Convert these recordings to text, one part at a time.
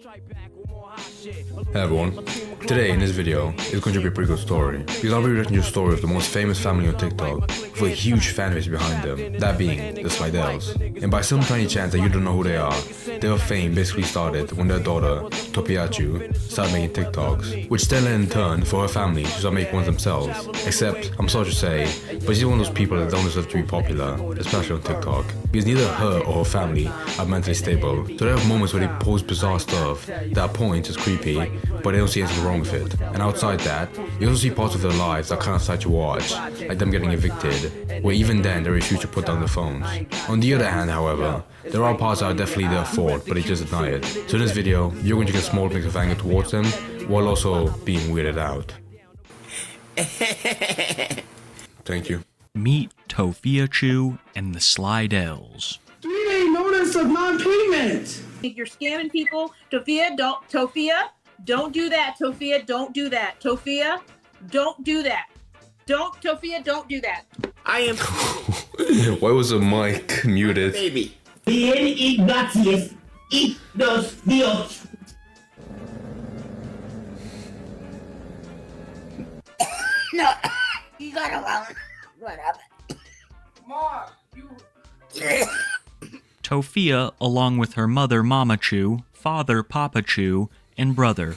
Hey everyone, today in this video is going to be a pretty good story, because I'll be reading you a story of the most famous family on TikTok with a huge fan base behind them, that being the Slydells. And by some tiny chance that you don't know who they are, their fame basically started when their daughter, Topiachu, started making TikToks, which then in turn for her family to start making ones themselves. Except, I'm sorry to say, but she's one of those people that don't deserve to be popular, especially on TikTok, because neither her or her family are mentally stable, so they have moments where they post bizarre stuff that at points is creepy, but they don't see anything wrong with it. And outside that, you also see parts of their lives that kind of sad to watch, like them getting evicted, where even then they refuse to put down their phones. On the other hand, however, there are parts that are definitely their fault, but they just deny it. So in this video, you're going to get a small mix of anger towards them, while also being weirded out. Thank you. Meet Topiachu and the Slydells. 3-day notice of non-payment. You're scamming people. Tophia, don't do that. Tophia, don't do that. Tophia, don't do that. Tophia, don't do that. I am. Why was the mic muted? Baby. Bien y gracias. Y dos Dios. No, you got alone. What happened? Mom, you. Tophia, along with her mother Mama Chu, father Papa Chu, and brother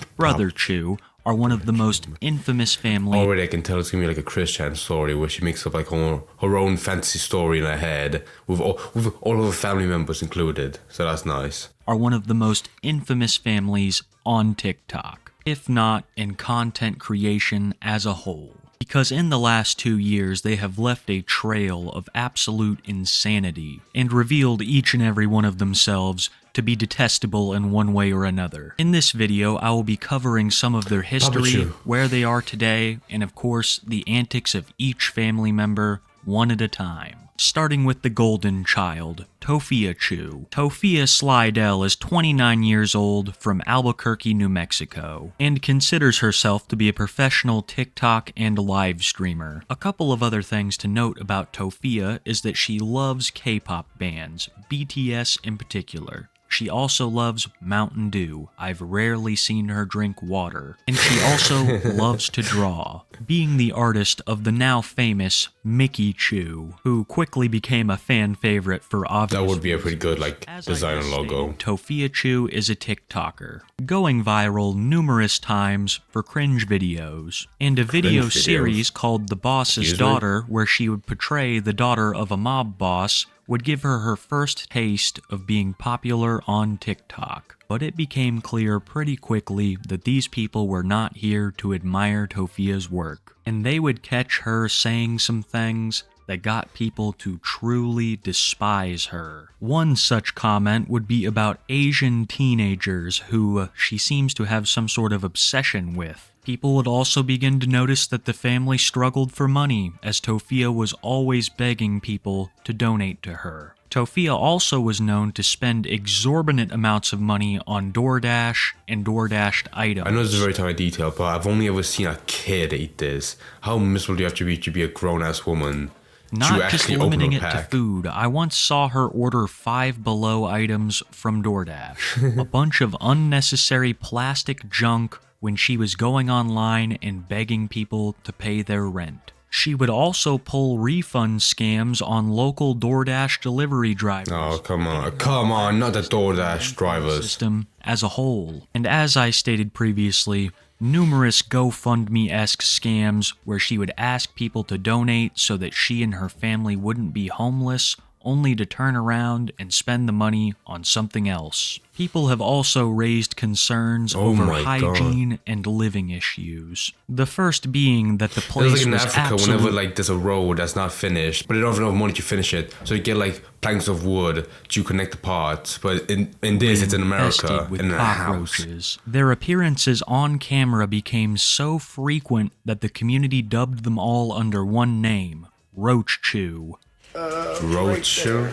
Chu, are one of the most infamous family. Already I can tell it's gonna be like a Christian story where she makes up like her own fantasy story in her head with all of her family members included. So that's nice. Are one of the most infamous families on TikTok, if not in content creation as a whole. Because in the last 2 years, they have left a trail of absolute insanity and revealed each and every one of themselves to be detestable in one way or another. In this video, I will be covering some of their history, where they are today, and of course, the antics of each family member, one at a time. Starting with the golden child, Topiachu. Tophia Slydell is 29 years old from Albuquerque, New Mexico, and considers herself to be a professional TikTok and live streamer. A couple of other things to note about Tophia is that she loves K-pop bands, BTS in particular. She also loves Mountain Dew. I've rarely seen her drink water. And she also loves to draw, being the artist of the now famous Mickey Chu, who quickly became a fan favorite for obvious That would be a pretty good As design I and just logo. stated, Topiachu is a TikToker, going viral numerous times for cringe videos, and a video series called The Boss's Daughter, where she would portray the daughter of a mob boss, would give her her first taste of being popular on TikTok. But it became clear pretty quickly that these people were not here to admire Tophia's work, and they would catch her saying some things that got people to truly despise her. One such comment would be about Asian teenagers who she seems to have some sort of obsession with. People would also begin to notice that the family struggled for money, as Tophia was always begging people to donate to her. Tophia also was known to spend exorbitant amounts of money on DoorDash and DoorDashed items. I know this is a very tiny detail, but I've only ever seen a kid eat this. How miserable do you have to be a grown-ass woman? Not just limiting it to food, I once saw her order 5 Below items from DoorDash. A bunch of unnecessary plastic junk when she was going online and begging people to pay their rent. She would also pull refund scams on local DoorDash delivery drivers. Oh, come on, not the DoorDash drivers. System as a whole. And as I stated previously, numerous GoFundMe-esque scams where she would ask people to donate so that she and her family wouldn't be homeless, only to turn around and spend the money on something else. People have also raised concerns over hygiene and living issues. The first being that the place was in Africa, whenever there's a road that's not finished, but they don't have enough money to finish it, so you get planks of wood to connect the parts. But in this, it's in America, with in a cockroaches. Their appearances on camera became so frequent that the community dubbed them all under one name, Roach Chew. Roadshow?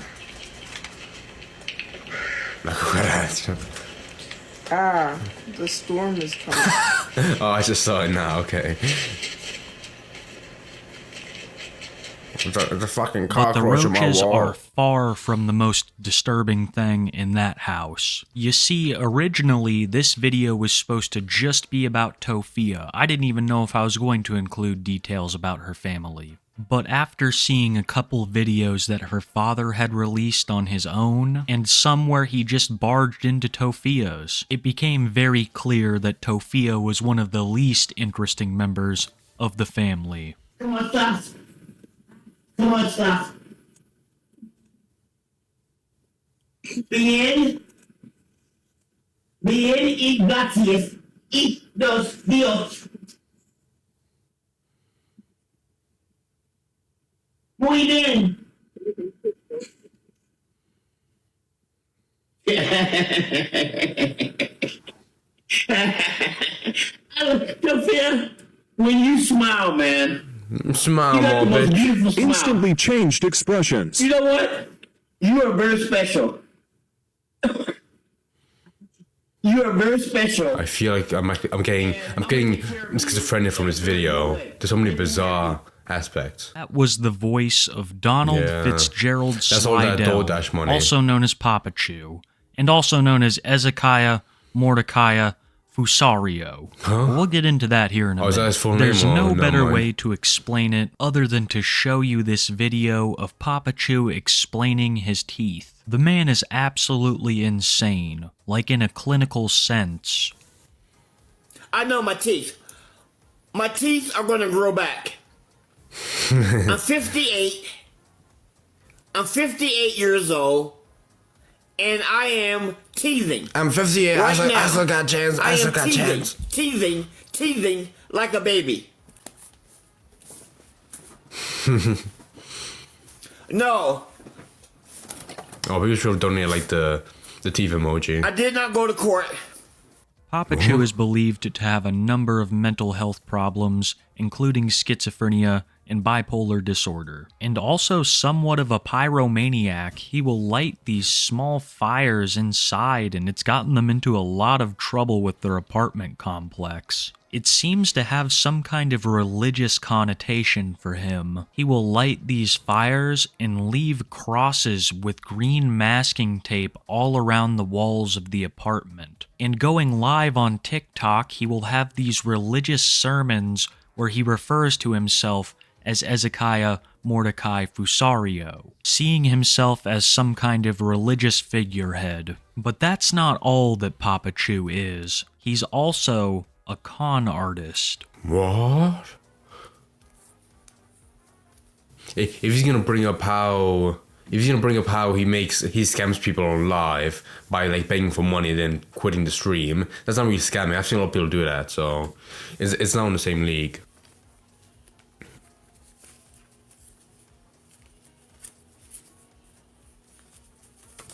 The storm is coming. Oh, I just saw it now, okay. It's a fucking But the cockroach in my roaches wall. are far from the most disturbing thing in that house. You see, originally, this video was supposed to just be about Tofia. I didn't even know if I was going to include details about her family. But after seeing a couple videos that her father had released on his own, and some where he just barged into Tofia's, it became very clear that Tofia was one of the least interesting members of the family. Come on, stop. Come on, stop. Bien y gracias. Y dos, Dios. Muy bien. Sophia, when you smile, man, Smile you got more, the most bitch. beautiful smile. Instantly changed expressions. You know what? You are very special. You are very special. I feel like I'm getting schizophrenia from this video. There's so many bizarre aspects. That was the voice of Donald Yeah. Fitzgerald That's all that DoorDash Slydell, money. also known as Papa Chew, and also known as Ezekiah Mordecai Fusario. We'll get into that here in a Oh, is that minute. his full There's name? no Oh, better never mind. way to explain it other than to show you this video of Papa Chew explaining his teeth. The man is absolutely insane, like in a clinical sense. I know my teeth. My teeth are going to grow back. I'm 58. I'm 58 years old. And I am teething. I'm 58. Right now, I still got chance. I still got chance. teething like a baby. No, Oh, people should donate like the teeth emoji. I did not go to court. Papa Chew is believed to have a number of mental health problems, including schizophrenia and bipolar disorder. And also somewhat of a pyromaniac. He will light these small fires inside, and it's gotten them into a lot of trouble with their apartment complex. It seems to have some kind of religious connotation for him. He will light these fires and leave crosses with green masking tape all around the walls of the apartment. And going live on TikTok, he will have these religious sermons where he refers to himself as Ezekiah Mordecai Fusario, seeing himself as some kind of religious figurehead. But that's not all that Papa Chew is. He's also a con artist. What? If he's gonna bring up how he scams people on live by like begging for money and then quitting the stream, that's not really scamming. I've seen a lot of people do that, so it's not in the same league.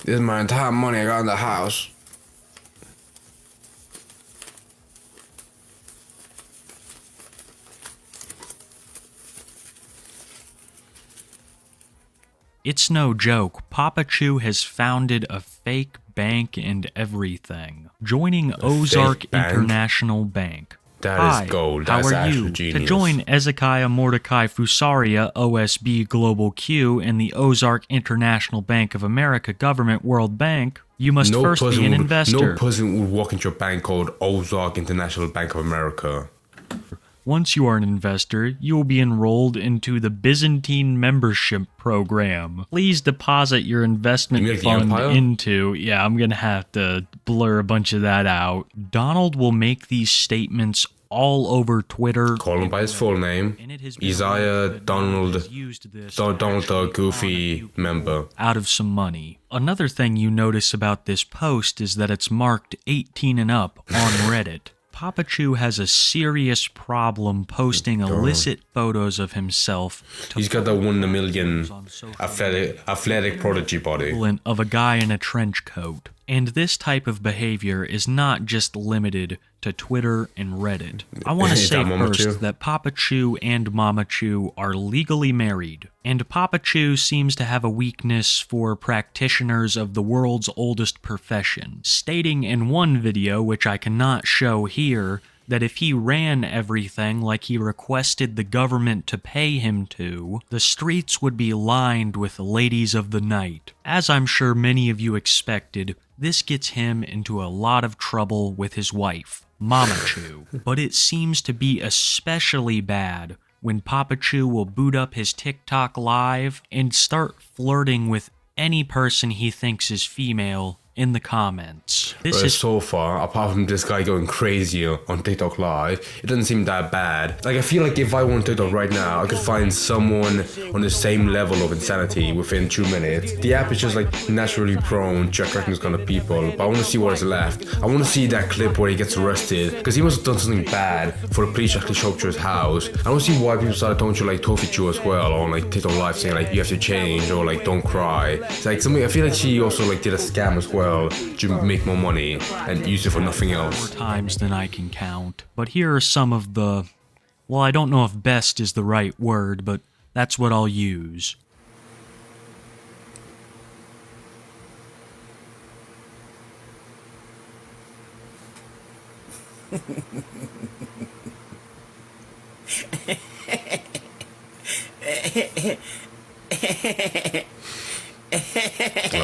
This is my entire money I got in the house. It's no joke, Papa Chew has founded a fake bank and everything, joining Ozark fake bank? International Bank. That Hi, is gold. how That's are actually you? genius. To join Ezekiah Mordecai Fusaria, OSB Global Q, and the Ozark International Bank of America Government World Bank, you must first be an investor. No person would walk into a bank called Ozark International Bank of America. Once you are an investor, you will be enrolled into the Byzantine membership program. Please deposit your investment You mean like the fund Empire? into... Yeah, I'm going to have to blur a bunch of that out. Donald will make these statements all over Twitter. Call him by his full name. And it has been Isaiah alleged that Donald has used this to Donald the actually Goofy con member. out of some money. Another thing you notice about this post is that it's marked 18 and up on Reddit. Papa Chew has a serious problem posting illicit photos of himself to He's got that 1 in a million on social athletic prodigy body. equivalent of a guy in a trench coat. And this type of behavior is not just limited to Twitter and Reddit. I want to Is say that Mama Chew? first that Papa Chew and Mama Chew are legally married, and Papa Chew seems to have a weakness for practitioners of the world's oldest profession, stating in one video, which I cannot show here, that if he ran everything like he requested the government to pay him to, the streets would be lined with ladies of the night. As I'm sure many of you expected, this gets him into a lot of trouble with his wife, Mama Chew. But it seems to be especially bad when Papa Chew will boot up his TikTok live and start flirting with any person he thinks is female in the comments. This is so far, apart from this guy going crazy on TikTok Live, it doesn't seem that bad. Like, I feel like if I went TikTok right now, I could find someone on the same level of insanity within 2 minutes. The app is just like naturally prone to attracting those kind of people, but I want to see what is left. I want to see that clip where he gets arrested, because he must have done something bad for the police to actually show up to his house. I want to see why people started talking to like Tofi Chew as well on like TikTok Live, saying like you have to change or like don't cry. It's like something. I feel like she also like did a scam as well to make more money and use it for nothing else. More times than I can count. But here are some of the, well, I don't know if best is the right word, but that's what I'll use. I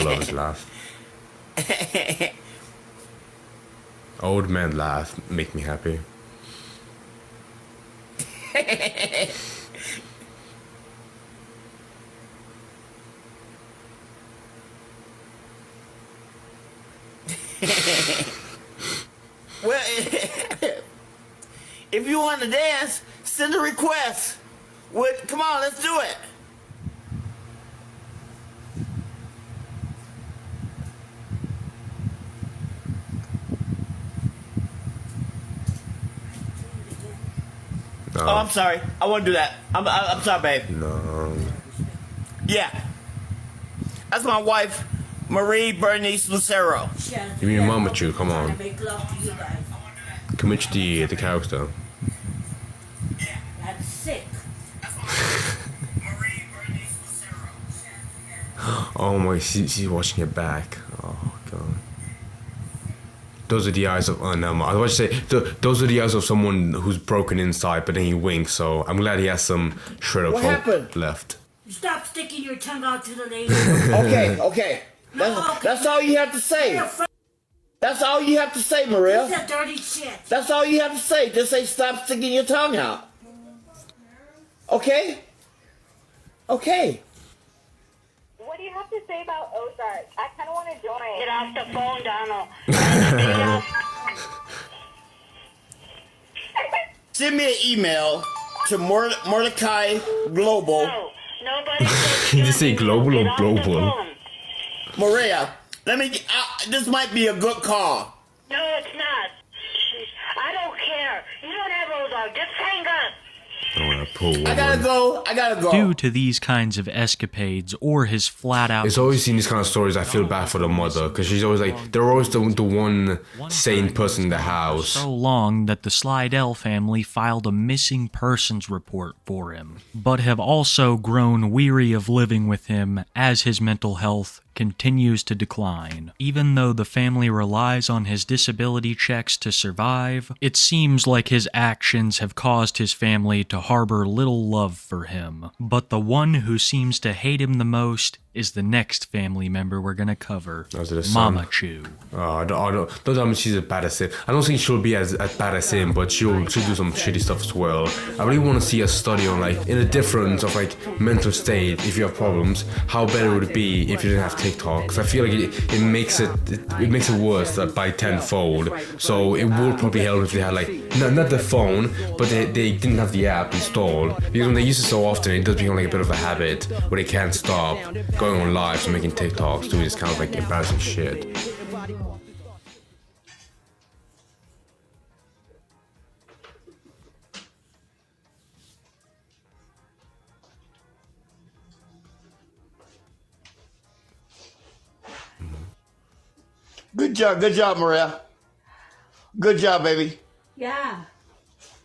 love his laugh. Old man laugh make me happy. Well, if you want to dance, send a request. Come on, let's do it. No. Oh, I'm sorry. I won't do that. I'm sorry, babe. No. Yeah. That's my wife, Marie Bernice Lucero. You mean Mama Chew? Come on. Commit to the character. I'm sick. Oh my, she's watching it back. Oh god. Those are the eyes of, oh no, I was about to say, those are the eyes of someone who's broken inside, but then he winks, so I'm glad he has some shred of What hope happened? left. Stop sticking your tongue out to the lady. Okay. That's all you have to say. That's all you have to say, Maria. That's dirty shit. That's all you have to say. Just say stop sticking your tongue out. Okay? Okay. What do you have to say about Ozark? I kind of want to join. Get off the phone, Donald. Send me an email to Mordecai Global. No, nobody said Did you say global or Get off the global? phone. Maria, this might be a good call. No, it's not. I don't care. You don't have Ozark. Just hang up. I gotta go. Due to these kinds of escapades or his flat out... It's always in these kind of stories I feel bad for the mother, because she's always like, they're always the one sane person in the house. So long that the Slydell family filed a missing persons report for him, but have also grown weary of living with him as his mental health continues to decline. Even though the family relies on his disability checks to survive, it seems like his actions have caused his family to harbor little love for him. But the one who seems to hate him the most is the next family member we're gonna cover, Oh, is it a Mama son? Chew. I don't tell me she's as bad as him. I don't think she'll be as bad as him, but she'll do some shitty stuff as well. I really want to see a study on like, in the difference of like mental state, if you have problems, how better would it be if you didn't have TikTok? Because I feel like it makes it worse by tenfold. So it would probably help if they had like, not the phone, but they didn't have the app installed. Because when they use it so often, it does become like a bit of a habit where they can't stop going on live and making TikToks, doing this kind of like embarrassing shit. Good job, Maria. Good job, baby. Yeah.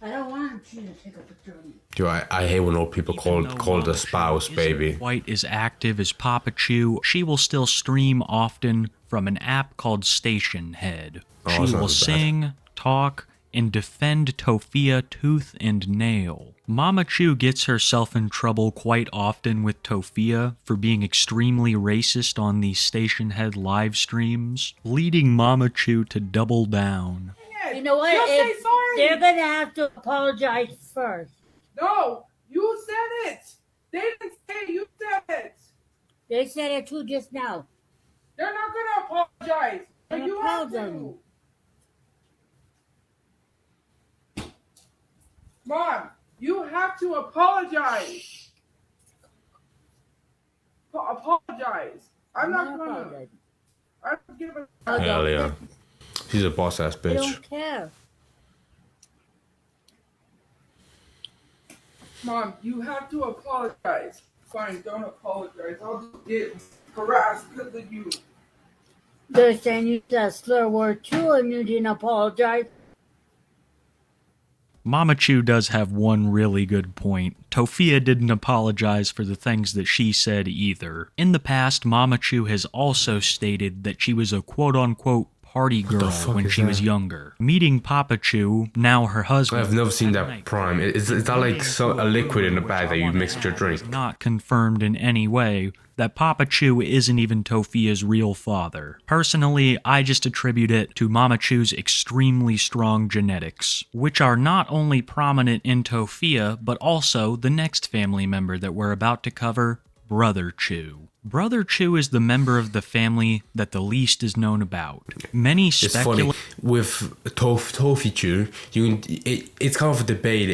I don't want you to take a picture of me. Dude, I hate when old people call the spouse baby. Quite as active as Papa Chew, she will still stream often from an app called Station Head. Oh, She that's not will as bad. sing, talk, and defend Tofia tooth and nail. Mama Chu gets herself in trouble quite often with Tofia for being extremely racist on these station head live streams, leading Mama Chu to double down. You know what? Just say sorry. They're gonna have to apologize first. No, you said it. They didn't say it, you said it. They said it too just now. They're not gonna apologize. But you have to. Mom, you have to apologize. Apologize. I'm not gonna. I'm giving. Hell yeah. She's a boss ass I bitch. don't care. Mom, you have to apologize. Fine, don't apologize. I'll just get harassed because of you. They're saying you said a slur word too and you didn't apologize. Mama Chu does have one really good point. Tofia didn't apologize for the things that she said either. In the past, Mama Chu has also stated that she was a quote-unquote party girl when she was younger. Meeting Papa Chu, now her husband... I've never seen that Prime. Is that like a liquid in a bag that you mix with your drink? Not confirmed in any way that Papa Chu isn't even Tofia's real father. Personally, I just attribute it to Mama Chu's extremely strong genetics, which are not only prominent in Tofia, but also the next family member that we're about to cover, Brother Chu. Brother Chu is the member of the family that the least is known about. Many speculate with Tofi Chu. It's kind of a debate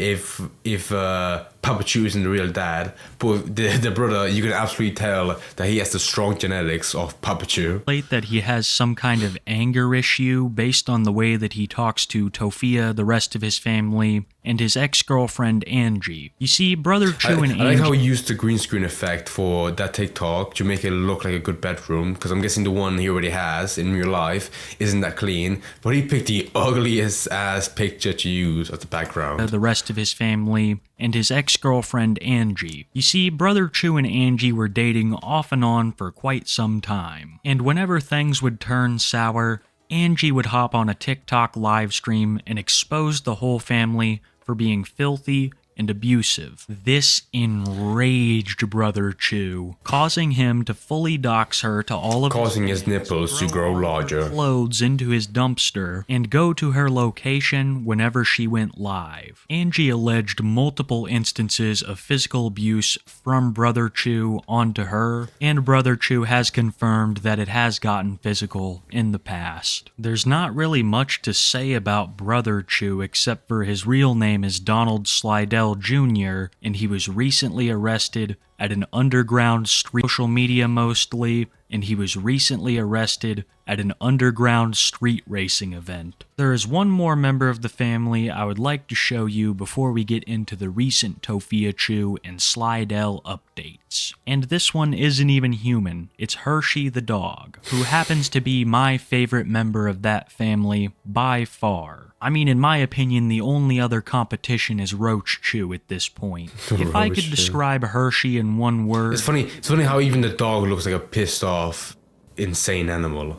if Papa Chu isn't the real dad, but the brother, you can absolutely tell that he has the strong genetics of Papa Chu. That he has some kind of anger issue based on the way that he talks to Tofia, the rest of his family, and his ex-girlfriend Angie. You see, Brother Chu and Angie... I like how he used the green screen effect for that TikTok to make it look like a good bedroom, because I'm guessing the one he already has in real life isn't that clean, but he picked the ugliest ass picture to use as the background. The rest of his family and his ex-girlfriend Angie. You see, Brother Chu and Angie were dating off and on for quite some time, and whenever things would turn sour, Angie would hop on a TikTok live stream and expose the whole family for being filthy and abusive. This enraged Brother Chu, causing him to fully dox her to all of causing his nipples to grow larger, clothes into his dumpster, and go to her location whenever she went live. Angie alleged multiple instances of physical abuse from Brother Chu onto her, and Brother Chu has confirmed that it has gotten physical in the past. There's not really much to say about Brother Chu except for his real name is Donald Slydells Jr., and he was recently arrested at an underground street, social media mostly, and he was recently arrested at an underground street racing event. There is one more member of the family I would like to show you before we get into the recent Tofia Chu and Slydells updates. And this one isn't even human, it's Hershey the dog, who happens to be my favorite member of that family by far. I mean, in my opinion, the only other competition is Roach Chu at this point. If I could describe Hershey in one word... It's funny how even the dog looks like a pissed off, insane animal.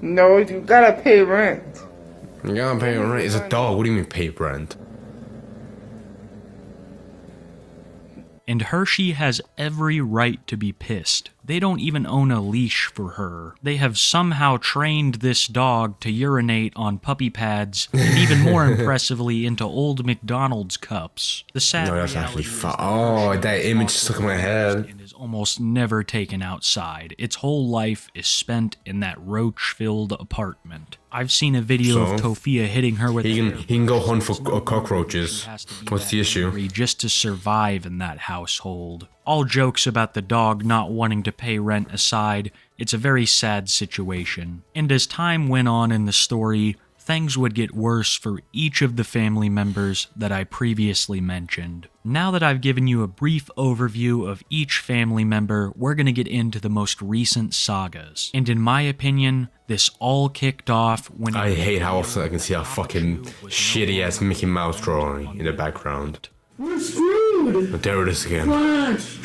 No, you gotta pay rent. You gotta pay rent. It's a dog. What do you mean pay rent? And Hershey has every right to be pissed. They don't even own a leash for her. They have somehow trained this dog to urinate on puppy pads, and even more impressively into old McDonald's cups. The sad No, that's actually reality is oh, that image stuck in my head. and is almost never taken outside. Its whole life is spent in that roach-filled apartment. I've seen a video of Tofia hitting her with he can go hunt for cockroaches. What's the issue? Just to survive in that household. All jokes about the dog not wanting to pay rent aside, it's a very sad situation. And as time went on in the story, things would get worse for each of the family members that I previously mentioned. Now that I've given you a brief overview of each family member, we're going to get into the most recent sagas. And in my opinion, this all kicked off when... I hate how often I can see a fucking shitty-ass Mickey Mouse drawing in the background. We're screwed! But there it is again. Flash!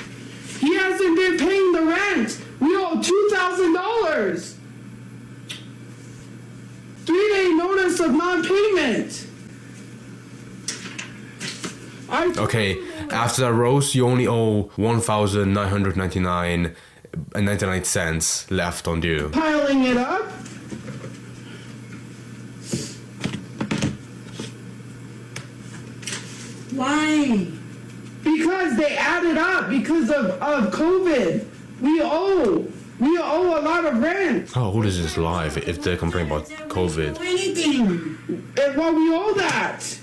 He hasn't been paying the rent! We owe $2,000! 3-day notice of non-payment! Okay, after that roast, you only owe $1,999.99 left on due. Piling it up. Why? Because they added up because of COVID. We owe a lot of rent. How old is this live if they're complaining about COVID? Anything. And why we owe that?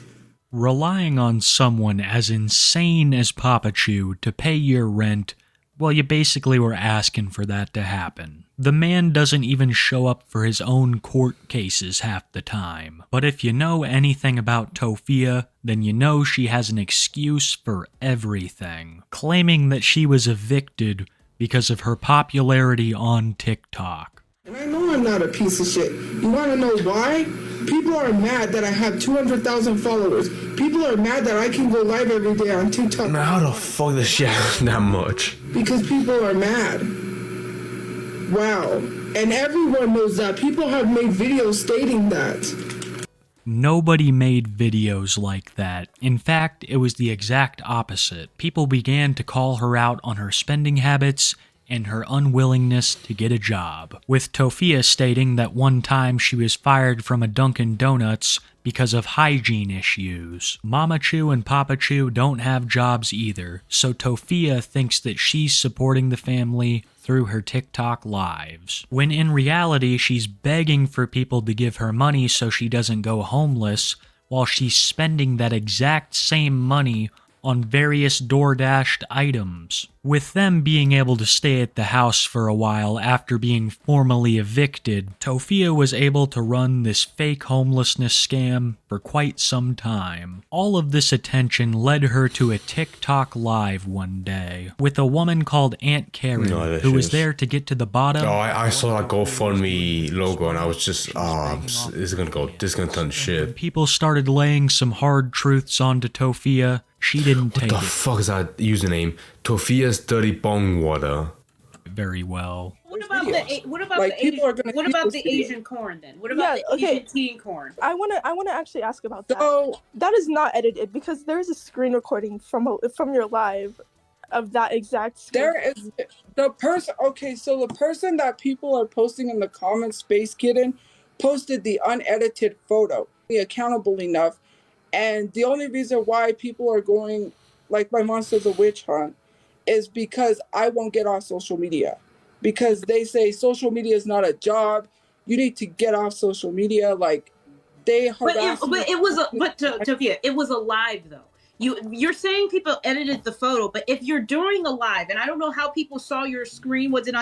Relying on someone as insane as Papa Chew to pay your rent, well, you basically were asking for that to happen. The man doesn't even show up for his own court cases half the time. But if you know anything about Tofia, then you know she has an excuse for everything, claiming that she was evicted because of her popularity on TikTok. And I know I'm not a piece of shit. You want to know why? People are mad that I have 200,000 followers. People are mad that I can go live every day on TikTok. Now, how the fuck does she have that much? Because people are mad. Wow. And everyone knows that. People have made videos stating that. Nobody made videos like that. In fact, it was the exact opposite. People began to call her out on her spending habits and her unwillingness to get a job, with Tofia stating that one time she was fired from a Dunkin' Donuts because of hygiene issues. Mama Chew and Papa Chew don't have jobs either, so Tofia thinks that she's supporting the family through her TikTok lives, when in reality she's begging for people to give her money so she doesn't go homeless, while she's spending that exact same money on various DoorDashed items. With them being able to stay at the house for a while after being formally evicted, Tofia was able to run this fake homelessness scam for quite some time. All of this attention led her to a TikTok live one day with a woman called Aunt Karen, who was there to get to the bottom. Oh, I saw that GoFundMe logo and I was just, this is gonna turn to shit. People started laying some hard truths onto Tofia. She didn't take it. What the fuck is that username? Tofia's Dirty Bong Water. Very well. What about the Asian corn then? What about the Asian teen corn? I wanna actually ask about that. So that is not edited because there is a screen recording from your live of that exact screen. There is the person. Okay, so the person that people are posting in the comments, Space Kitten, posted the unedited photo. Be accountable enough. And the only reason why people are going, like my mom says, a witch hunt, is because I won't get off social media. Because they say social media is not a job. You need to get off social media. Like, they harass me. Tofia, it was a live though. You're saying people edited the photo, but if you're doing a live, and I don't know how people saw your screen, was it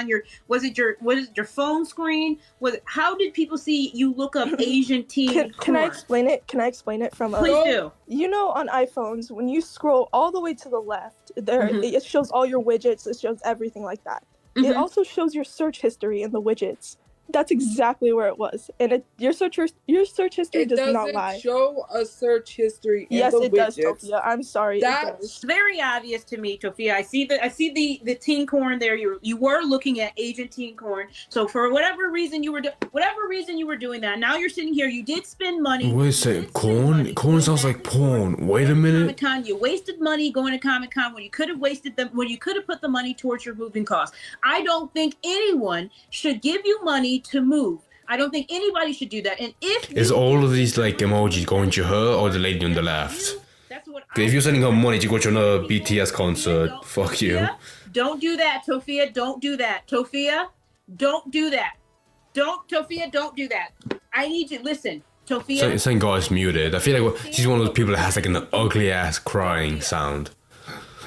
your phone screen? How did people see you look up Asian teen? Can I explain it? Can I explain it from Please do. You know, on iPhones, when you scroll all the way to the left, it shows all your widgets, it shows everything like that. It also shows your search history in the widgets. That's exactly where it was, and your search history does not lie. It doesn't show a search history in yes, the it widgets. does, Tofia. I'm sorry. That's very obvious to me, Tofia. I see the teen corn there. You were looking at Asian teen corn. So for whatever reason you were doing that. Now you're sitting here. You did spend money. Wait a second, corn? Corn sounds like porn. Wait a minute. Comic-Con, you wasted money going to Comic-Con when you could have put the money towards your moving costs. I don't think anyone should give you money to move. I don't think anybody should do that. And is all of these like emojis going to her or the lady on the left? If you're sending her money to go to another BTS concert, fuck you. Don't do that, Tofia. Don't do that, Tofia. Don't do that. Tofia, don't do that. I need you. Listen, Tofia. Saying God is muted. I feel like she's one of those people that has like an ugly ass crying sound.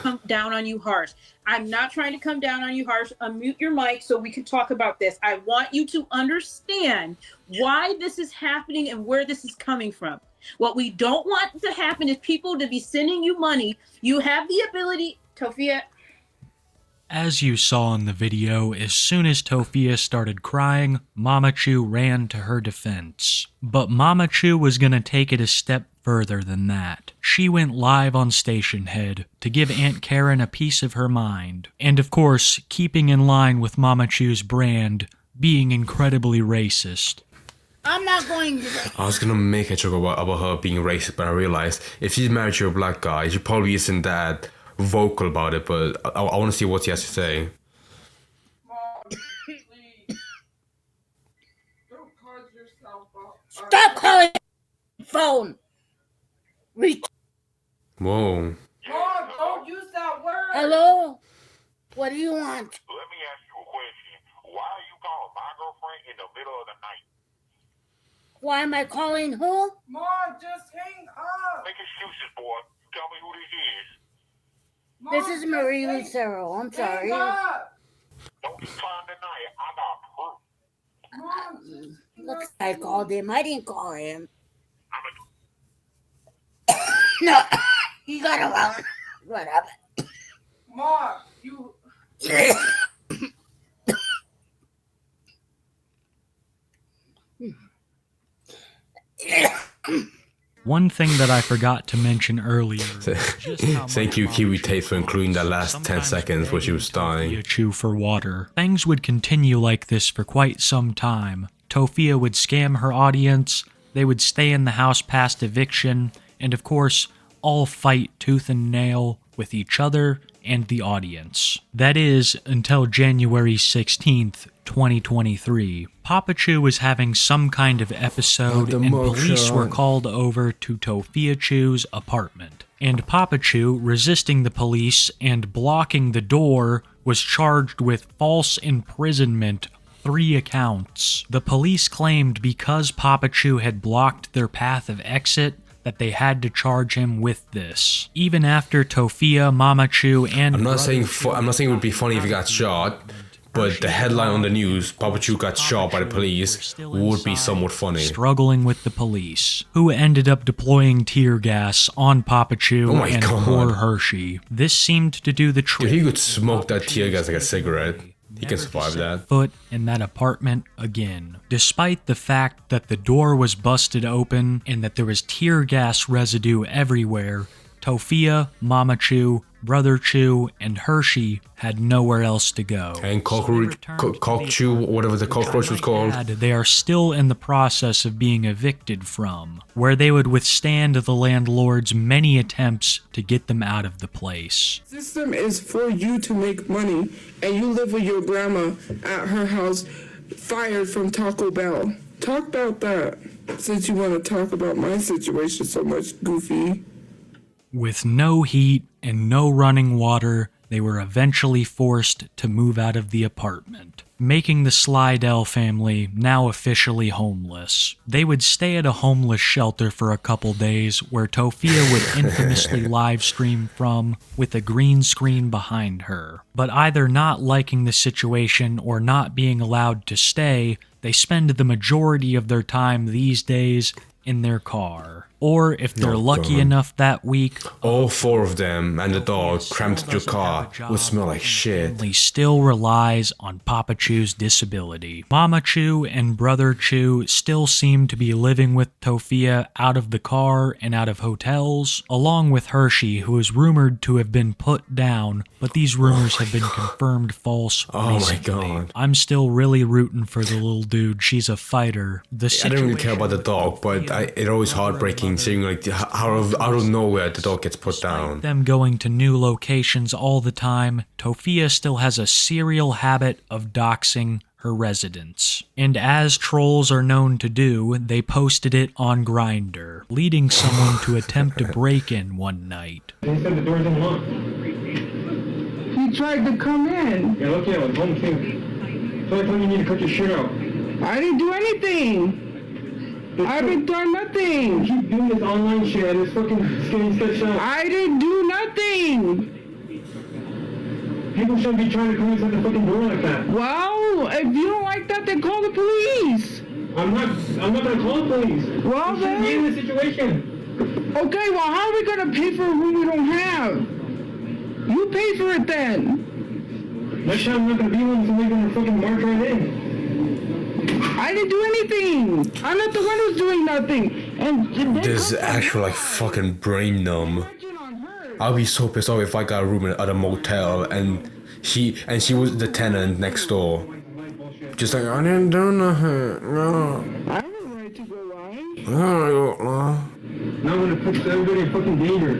Come down on you harsh. I'm not trying to come down on you harsh. Unmute your mic so we can talk about this. I want you to understand why this is happening and where this is coming from. What we don't want to happen is people to be sending you money. You have the ability, Tofia. As you saw in the video, as soon as Tofia started crying, Mama Chew ran to her defense. But Mama Chew was gonna take it a step further than that. She went live on Station Head to give Aunt Karen a piece of her mind. And of course, keeping in line with Mama Chew's brand, being incredibly racist. I'm not going to. I was gonna make a joke about her being racist, but I realized if she's married to a black guy, she probably isn't that vocal about it, but I want to see what he has to say. Stop calling phone. Whoa. Mom, don't use that word. Hello? What do you want? Let me ask you a question. Why are you calling my girlfriend in the middle of the night? Why am I calling who? Mom, just hang up. Make excuses, boy. Tell me who this is. Mom, This is Marie Lucero. I'm sorry. hang up. Don't be trying to deny it. I got proof. Mom, Looks like I called him. I didn't call him. I'm No, he got around. Whatever. Mom, you. One thing that I forgot to mention earlier. Thank you, Kiwi Tate, for including that last 10 seconds where she was dying. Chew for water. Things would continue like this for quite some time. Tofia would scam her audience, they would stay in the house past eviction, and of course, all fight tooth and nail with each other and the audience. That is, until January 16th, 2023. Papa Chew was having some kind of episode and police were called over to Tofia Chew's apartment. And Papa Chew, resisting the police and blocking the door, was charged with false imprisonment, 3 accounts. The police claimed because Papa Chew had blocked their path of exit, that they had to charge him with this. Even after Tofia, Mama Chew, and I'm not saying it would be funny if he got shot, but the headline on the news, Papa Chew got shot by the police, would be somewhat funny. Struggling with the police, who ended up deploying tear gas on Papa Chew and poor Hershey. This seemed to do the trick. If he could smoke that tear gas like a cigarette, he can survive that. Foot in that apartment again. Despite the fact that the door was busted open and that there was tear gas residue everywhere, Tofia, Mama Chew, Brother Chew, and Hershey had nowhere else to go. And Cock Chew, whatever the cockroach was called. They are still in the process of being evicted from, where they would withstand the landlord's many attempts to get them out of the place. The system is for you to make money, and you live with your grandma at her house, fired from Taco Bell. Talk about that, since you want to talk about my situation so much, Goofy. With no heat and no running water, they were eventually forced to move out of the apartment, making the Slydells family now officially homeless. They would stay at a homeless shelter for a couple days where Tofia would infamously live stream from with a green screen behind her. But either not liking the situation or not being allowed to stay, they spend the majority of their time these days in their car. Or if they're lucky enough that week, all 4 of them and the dog cramped into your car would smell like shit. Still relies on Papa Chew's disability. Mama Chew and Brother Chew still seem to be living with Tofia out of the car and out of hotels, along with Hershey, who is rumored to have been put down, but these rumors have been confirmed false recently. My god. I'm still really rooting for the little dude. She's a fighter. I don't really care about the dog, but it's always heartbreaking seeing like out of nowhere the dog gets put down. Them going to new locations all the time, Tofia still has a serial habit of doxing her residents. And as trolls are known to do, they posted it on Grindr, leading someone to attempt to break in one night. He said the door's unlocked. He tried to come in. Yeah, look, yeah, it was home too. So I told you need to cut your shit out. I didn't do anything. I haven't done nothing. You keep doing this online shit and this fucking skinny sketch out. I didn't do nothing. People shouldn't be trying to come inside the fucking door like that. Well, if you don't like that, then call the police. I'm not gonna call the police. Well, you then. be in this situation. Okay, well, how are we gonna pay for a room we don't have? You pay for it then. Next time I'm not gonna be one, so we're gonna fucking march right in. I didn't do anything. I'm not the one who's doing nothing. And this is actual like fucking brain numb. I'll be so pissed off if I got a room at a motel and she was the tenant next door. Just like, I didn't do nothing. No. I don't Now I'm gonna put everybody in fucking danger.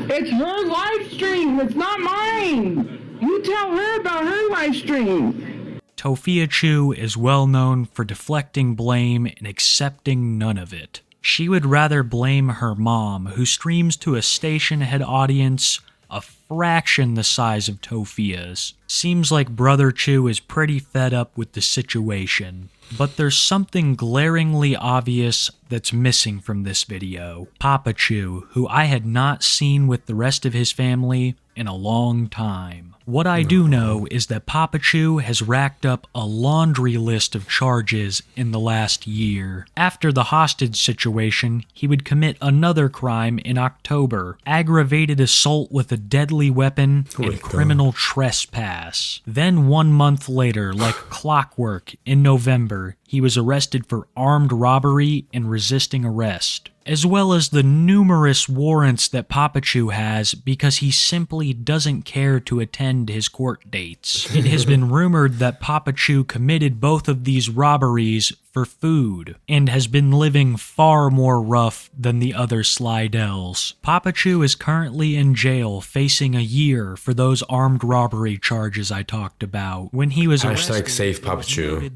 It's her live stream. It's not mine. You tell her about her live stream. Tophia Chu is well known for deflecting blame and accepting none of it. She would rather blame her mom, who streams to a station head audience a fraction the size of Tophia's. Seems like Brother Chu is pretty fed up with the situation. But there's something glaringly obvious that's missing from this video. Papa Chu, who I had not seen with the rest of his family in a long time. What I do know is that Papa Chu has racked up a laundry list of charges in the last year. After the hostage situation, he would commit another crime in October, aggravated assault with a deadly weapon and criminal trespass. Then 1 month later, like clockwork, in November, he was arrested for armed robbery and resisting arrest, as well as the numerous warrants that Papa Chu has because he simply doesn't care to attend his court dates. It has been rumored that Papa Chu committed both of these robberies for food, and has been living far more rough than the other Slydells. Papa Chu is currently in jail facing a year for those armed robbery charges I talked about. When he was arrested, save Papa Chu.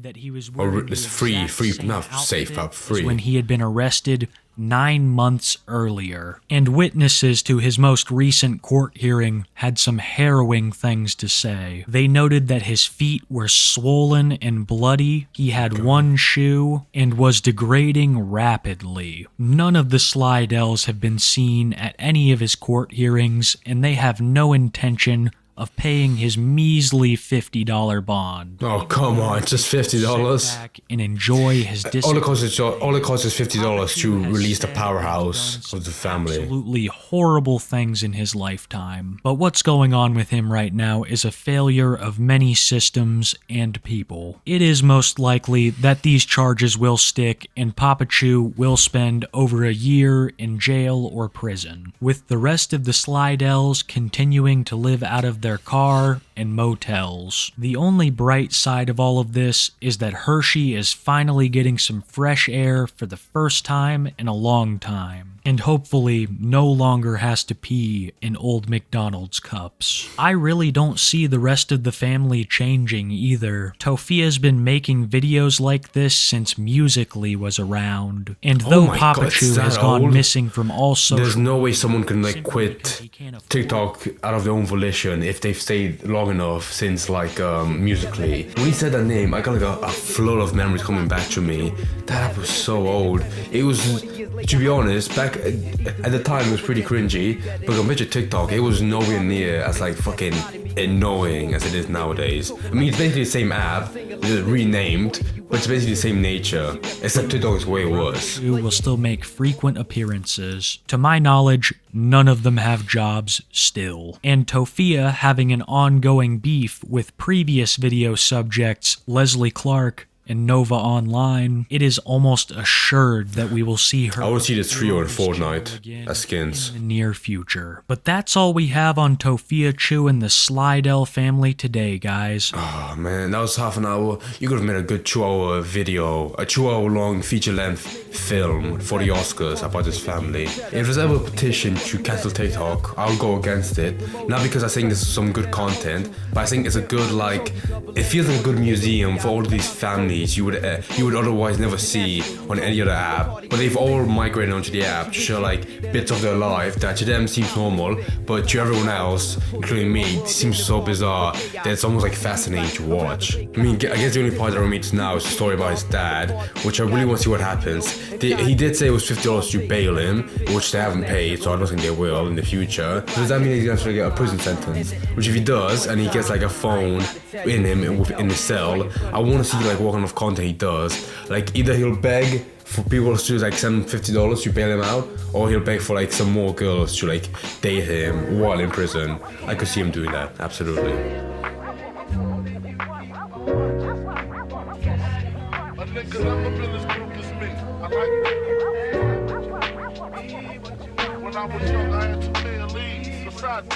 Or it's free, not safe, Papa, free. When he had been arrested 9 months earlier, and witnesses to his most recent court hearing had some harrowing things to say. They noted that his feet were swollen and bloody, he had one shoe, and was degrading rapidly. None of the Slydells have been seen at any of his court hearings, and they have no intention of paying his measly $50 bond. Oh, come on, just $50? Sit back and enjoy his all it costs is $50 to release the powerhouse of the family. Absolutely horrible things in his lifetime. But what's going on with him right now is a failure of many systems and people. It is most likely that these charges will stick and Papa Chu will spend over a year in jail or prison, with the rest of the Slydells continuing to live out of their car and motels. The only bright side of all of this is that Hershey is finally getting some fresh air for the first time in a long time, and hopefully no longer has to pee in old McDonald's cups. I really don't see the rest of the family changing either. Tophia's been making videos like this since Musical.ly was around, and though Papa Chu has gone missing from all social... There's no way someone can quit TikTok out of their own volition if they've stayed long enough since Musical.ly. When he said that name, I got a flood of memories coming back to me. That app was so old. It was, to be honest, back at the time it was pretty cringy, but compared to TikTok, it was nowhere near as fucking annoying as it is nowadays. I mean, it's basically the same app, just renamed, but it's basically the same nature, except TikTok is way worse. Who will still make frequent appearances. To my knowledge, none of them have jobs still. And Tophia having an ongoing beef with previous video subjects Leslie Clark and Nova Online, it is almost assured that we will see her. I will see the trio in Fortnite as skins in the near future. But that's all we have on Tophia Chu and the Slydell family today, guys. Oh man, that was half an hour. You could have made a good 2-hour video, a 2-hour long feature-length film for the Oscars about this family. If there's ever a petition to cancel TikTok, I'll go against it. Not because I think this is some good content, but I think it's a good it feels like a good museum for all of these families you would otherwise never see on any other app, but they've all migrated onto the app to show bits of their life that to them seems normal, but to everyone else, including me, it seems so bizarre that it's almost fascinating to watch. I mean, I guess the only part that remains now is the story about his dad, which I really want to see what happens. He did say it was $50 to bail him, which they haven't paid, so I don't think they will in the future. So does that mean he's going to get a prison sentence? Which if he does, and he gets a phone in him in his cell, I want to see what kind of content he does. Either he'll beg for people to send him $50 to bail him out, or he'll beg for some more girls to date him while in prison. I could see him doing that, absolutely. When I was young, I had 2 million leads. Besides,